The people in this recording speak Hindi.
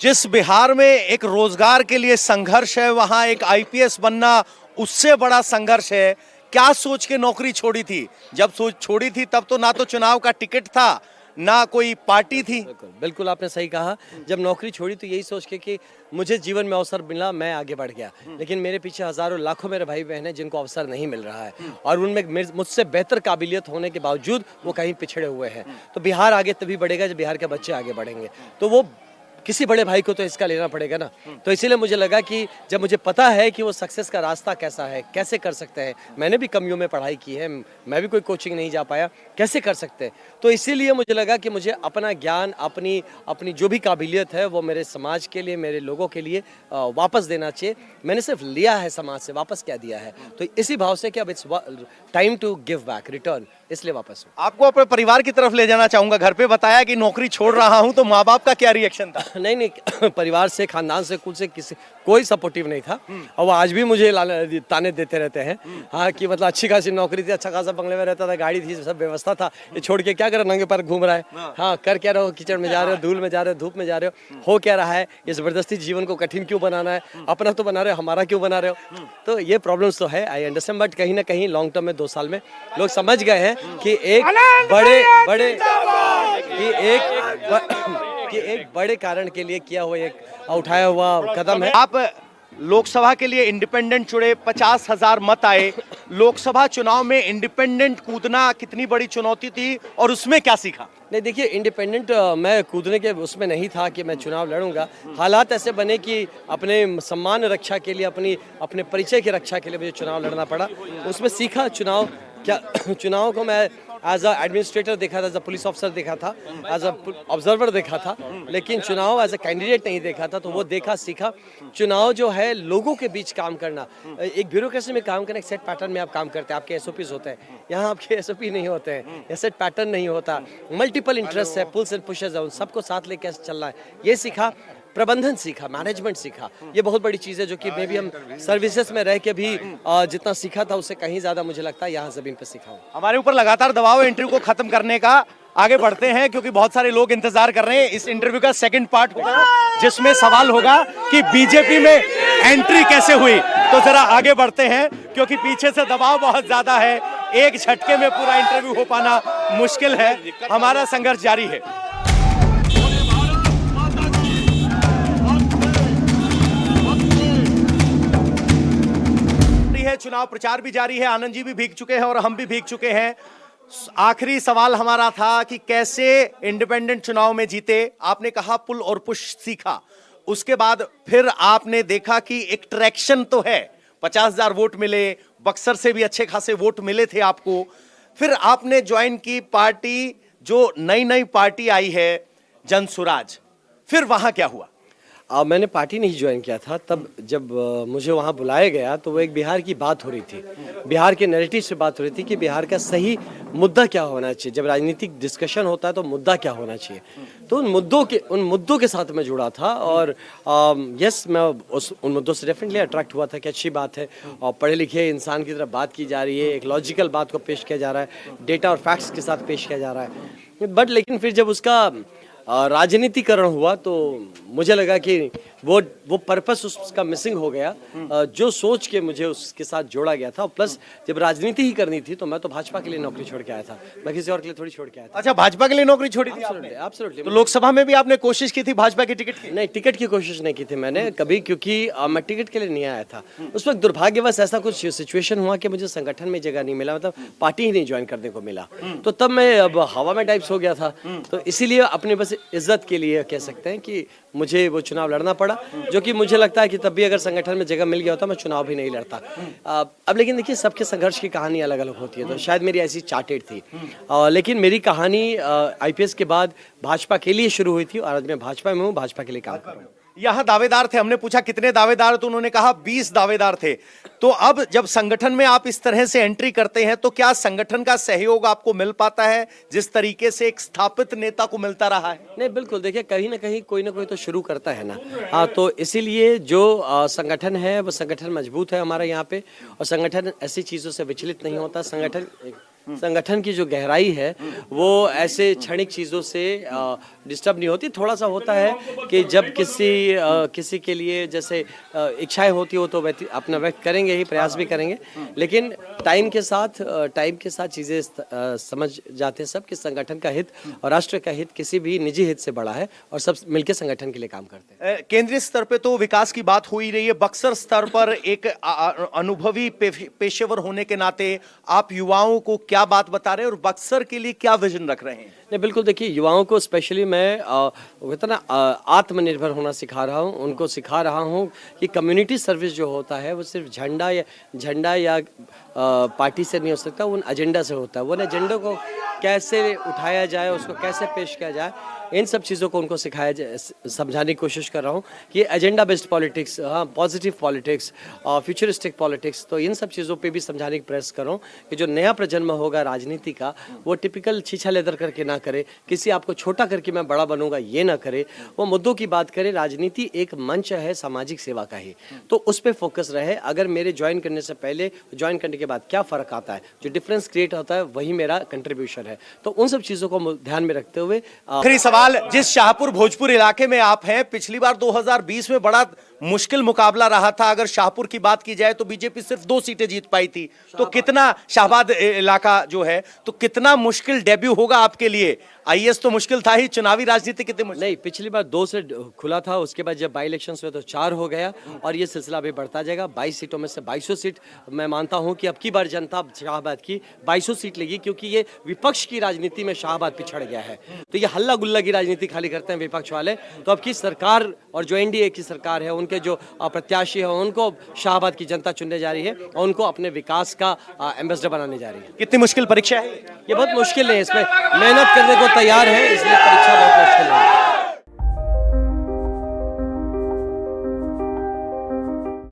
जिस बिहार में एक रोजगार के लिए संघर्ष है, वहां एक आईपीएस बनना उससे बड़ा संघर्ष है। क्या सोच के नौकरी छोड़ी थी? जब सोच छोड़ी थी तब तो ना तो चुनाव का टिकट था, ना कोई पार्टी थी। बिल्कुल बिल्कुल आपने सही कहा। जब नौकरी छोड़ी तो यही सोच के कि मुझे जीवन में अवसर मिला, मैं आगे बढ़ गया। लेकिन मेरे पीछे हजारों लाखों मेरे भाई बहन हैं जिनको अवसर नहीं मिल रहा है और उनमें मुझसे बेहतर काबिलियत होने के बावजूद वो कहीं पिछड़े हुए हैं। तो बिहार आगे तभी बढ़ेगा जब बिहार के बच्चे आगे बढ़ेंगे। तो वो किसी बड़े भाई को तो इसका लेना पड़ेगा ना। तो इसीलिए मुझे लगा कि जब मुझे पता है कि वो सक्सेस का रास्ता कैसा है, कैसे कर सकते हैं, मैंने भी कमियों में पढ़ाई की है, मैं भी कोई कोचिंग नहीं जा पाया, कैसे कर सकते हैं, तो इसीलिए मुझे लगा कि मुझे अपना ज्ञान, अपनी अपनी जो भी काबिलियत है वो मेरे समाज के लिए, मेरे लोगों के लिए वापस देना चाहिए। मैंने सिर्फ लिया है समाज से, वापस क्या दिया है। तो इसी भाव से कि अब it's time to give back, return, इसलिए वापस हूँ। आपको अपने परिवार की तरफ ले जाना चाहूंगा। घर पे बताया कि नौकरी छोड़ रहा हूं, तो माँ बाप का क्या रिएक्शन था? नहीं परिवार से, खानदान से, कुल से किसी कोई सपोर्टिव नहीं था और वो आज भी मुझे ताने देते रहते हैं। हाँ कि मतलब अच्छी खासी नौकरी थी, अच्छा खासा बंगले में रहता था, गाड़ी थी, सब व्यवस्था था, ये छोड़ के क्या कर नंगे पर घूम रहा है। हाँ कर क्या रहे हो, कीचड़ में जा रहे हो, धूल में जा रहे हो, धूप में जा रहे हो क्या रहा है, ये जबरदस्ती जीवन को कठिन क्यों बनाना है, अपना तो बना रहे हो, हमारा क्यों बना रहे हो। तो ये प्रॉब्लम्स तो है, आई अंडरस्टैंड, बट कहीं ना कहीं लॉन्ग टर्म में 2 साल में लोग समझ गए हैं कि एक बड़े कारण के लिए किया हुआ एक उठाया हुआ कदम है। आप लोकसभा के लिए इंडिपेंडेंट चुने, 50,000 मत आए। लोकसभा चुनाव में इंडिपेंडेंट कूदना कितनी बड़ी चुनौती थी और उसमें क्या सीखा? नहीं देखिए, इंडिपेंडेंट मैं कूदने के उसमें नहीं था कि मैं चुनाव लड़ूंगा। हालात ऐसे बने कि अपने सम्मान रक्षा के लिए, अपने परिचय की रक्षा के लिए मुझे चुनाव लड़ना पड़ा। उसमें सीखा चुनाव को मैं एज अ एडमिनिस्ट्रेटर देखा था, एज अ पुलिस ऑफिसर देखा था, एज अ ऑब्जर्वर देखा था, लेकिन चुनाव एज अ कैंडिडेट नहीं देखा था। तो वो देखा, सीखा। चुनाव जो है लोगों के बीच काम करना, एक ब्यूरोक्रेसी में काम करना, एक सेट पैटर्न में आप काम करते हैं, आपके एसओपीज होते हैं। यहाँ आपके एसओपी नहीं होते हैं, या सेट पैटर्न नहीं होता, मल्टीपल इंटरेस्ट है, पुल्स एंड पुशेस है, उन सबको साथ लेके कैसे चलना है, ये सीखा। प्रबंधन सीखा, मैनेजमेंट सीखा। ये बहुत बड़ी चीज़ है जो कि मे भी हम सर्विसेज में रह के भी जितना सीखा था उससे कहीं ज़्यादा मुझे लगता है यहाँ ज़मीन पर सीखा हूँ। हमारे ऊपर लगातार दबाव है इंटरव्यू को खत्म करने का। आगे बढ़ते हैं क्योंकि बहुत सारे लोग इंतजार कर रहे हैं। इस इंटरव्यू का सेकंड पार्ट होगा जिसमें सवाल होगा कि बीजेपी में एंट्री कैसे हुई। तो जरा आगे बढ़ते हैं क्योंकि पीछे से दबाव बहुत ज्यादा है, एक झटके में पूरा इंटरव्यू हो पाना मुश्किल है। हमारा संघर्ष जारी है। चुनाव प्रचार भी जारी है, आनंद जी भी भीग चुके हैं और हम भी भीग चुके हैं। आखिरी सवाल हमारा था कि कैसे इंडिपेंडेंट चुनाव में जीते। आपने कहा पुल और पुश सीखा, उसके बाद फिर आपने देखा कि एक ट्रैक्शन तो है, 50,000 वोट मिले, बक्सर से भी अच्छे खासे वोट मिले थे आपको। फिर आपने ज्वाइन की पार्टी, जो नई पार्टी आई है जन सुराज। फिर वहां क्या हुआ? मैंने पार्टी नहीं ज्वाइन किया था। तब जब मुझे वहाँ बुलाया गया तो वो एक बिहार की बात हो रही थी, बिहार के नैरेटिव से बात हो रही थी कि बिहार का सही मुद्दा क्या होना चाहिए। जब राजनीतिक डिस्कशन होता है तो मुद्दा क्या होना चाहिए, तो उन मुद्दों के साथ मैं जुड़ा था। और यस, मैं उन मुद्दों से डेफिनेटली अट्रैक्ट हुआ था कि अच्छी बात है और पढ़े लिखे इंसान की तरफ बात की जा रही है, एक लॉजिकल बात को पेश किया जा रहा है, डेटा और फैक्ट्स के साथ पेश किया जा रहा है। बट लेकिन फिर जब उसका राजनीतिकरण हुआ तो मुझे लगा कि वो पर्पस उसका मिसिंग हो गया, जो सोच के मुझे उसके साथ जोड़ा गया था। प्लस जब राजनीति ही करनी थी तो मैं तो भाजपा के लिए नौकरी छोड़ के आया था, मैं किसी और के लिए थोड़ी छोड़ के आया था। अच्छा, भाजपा के लिए नौकरी छोड़ी थी आपने? एब्सोल्युटली। तो लोकसभा में भी आपने कोशिश की थी भाजपा की टिकट की? नहीं, टिकट की कोशिश नहीं की थी मैंने कभी, क्योंकि मैं टिकट के लिए नहीं आया था। उस वक्त दुर्भाग्यवश ऐसा कुछ सिचुएशन हुआ कि मुझे संगठन में जगह नहीं मिला, मतलब पार्टी ही नहीं ज्वाइन करने को मिला। तो तब मैं अब हवा में टाइप्स हो गया था। तो इसीलिए अपने बस इज्जत के लिए कह सकते हैं कि मुझे वो चुनाव लड़ना पड़ा, जो कि मुझे लगता है कि तब भी अगर संगठन में जगह मिल गया होता मैं चुनाव भी नहीं लड़ता। अब लेकिन देखिए, सबके संघर्ष की कहानी अलग अलग होती है, तो शायद मेरी ऐसी चार्टेड थी। लेकिन मेरी कहानी आईपीएस के बाद भाजपा के लिए शुरू हुई थी और आज मैं भाजपा में हूँ, भाजपा के लिए काम कर रहा हूँ। यहाँ दावेदार थे, हमने पूछा कितने दावेदार, तो उन्होंने कहा 20 दावेदार थे। तो अब जब संगठन में आप इस तरह से एंट्री करते हैं तो क्या संगठन का सहयोग आपको मिल पाता है जिस तरीके से एक स्थापित नेता को मिलता रहा है? नहीं, बिल्कुल। देखिए, कहीं ना कहीं कोई ना कोई तो शुरू करता है ना। हाँ, तो इसीलिए जो संगठन है वो संगठन मजबूत है हमारा यहाँ पे, और संगठन ऐसी चीज़ों से विचलित नहीं होता। संगठन संगठन की जो गहराई है वो ऐसे क्षणिक चीज़ों से डिस्टर्ब नहीं होती। थोड़ा सा होता है कि जब किसी के लिए जैसे इच्छाएं होती हो तो व्यक्ति अपना व्यक्त करेंगे ही, प्रयास भी करेंगे, लेकिन टाइम के साथ चीज़ें समझ जाते हैं सब कि संगठन का हित और राष्ट्र का हित किसी भी निजी हित से बड़ा है और सब मिलकर संगठन के लिए काम करते हैं। केंद्रीय स्तर पे तो विकास की बात हो ही रही है, बक्सर स्तर पर एक अनुभवी पेशेवर होने के नाते आप युवाओं को क्या बात बता रहे हैं और बक्सर के लिए क्या विजन रख रहे हैं? नहीं, बिल्कुल, देखिए युवाओं को स्पेशली मैं कहता ना आत्मनिर्भर होना सिखा रहा हूँ, उनको सिखा रहा हूँ कि कम्युनिटी सर्विस जो होता है वो सिर्फ झंडा या पार्टी से नहीं हो सकता, वो एजेंडा से होता है। वो एजेंडा को कैसे उठाया जाए, उसको कैसे पेश किया जाए, इन सब चीज़ों को उनको समझाने की कोशिश कर रहा हूँ कि एजेंडा बेस्ड पॉलिटिक्स, हाँ, पॉजिटिव पॉलिटिक्स, फ्यूचरिस्टिक पॉलिटिक्स, तो इन सब चीज़ों पे भी समझाने की प्रयास कर रहा हूँ कि जो नया प्रजन्म होगा राजनीति का वो टिपिकल छीछा लेदर करके ना करे, किसी आपको छोटा करके मैं बड़ा बनूंगा ये ना करे, वो मुद्दों की बात करे। राजनीति एक मंच है सामाजिक सेवा का ही, तो उस पर फोकस रहे। अगर मेरे ज्वाइन करने से पहले, ज्वाइन करने के बाद क्या फ़र्क आता है, जो डिफरेंस क्रिएट होता है वही मेरा कंट्रीब्यूशन है, तो उन सब चीज़ों को ध्यान में रखते हुए आखिरी सवाल, जिस शाहपुर भोजपुर इलाके में आप हैं, पिछली बार 2020 में बड़ा मुश्किल मुकाबला रहा था। अगर शाहपुर की बात की जाए तो बीजेपी सिर्फ 2 सीटें जीत पाई थी, तो कितना शाहबाद इलाका जो है, तो कितना मुश्किल डेब्यू होगा आपके लिए? आईएएस तो मुश्किल था ही, चुनावी राजनीति कितनी मुश्किल? नहीं, पिछली बार 2 से खुला था, उसके बाद जब बाई इलेक्शन हुए तो 4 हो गया और ये सिलसिला भी बढ़ता जाएगा। 22 सीटों में से 2200 सीट मैं मानता हूं कि अब की बार जनता शाहबाद की 2200 सीट लेगी, क्योंकि ये विपक्ष की राजनीति में शाहबाद पिछड़ गया है। तो ये हल्ला गुल्ला की राजनीति खाली करते हैं विपक्ष वाले, तो अब की सरकार और जो एनडीए की सरकार है उनके जो प्रत्याशी है उनको शाहबाद की जनता चुनने जा रही है और उनको अपने विकास का एम्बेसडर बनाने जा रही है। कितनी मुश्किल परीक्षा है ये? बहुत मुश्किल है, इसमें मेहनत करने को तैयार है, इसलिए परीक्षा बहुत मुश्किल है।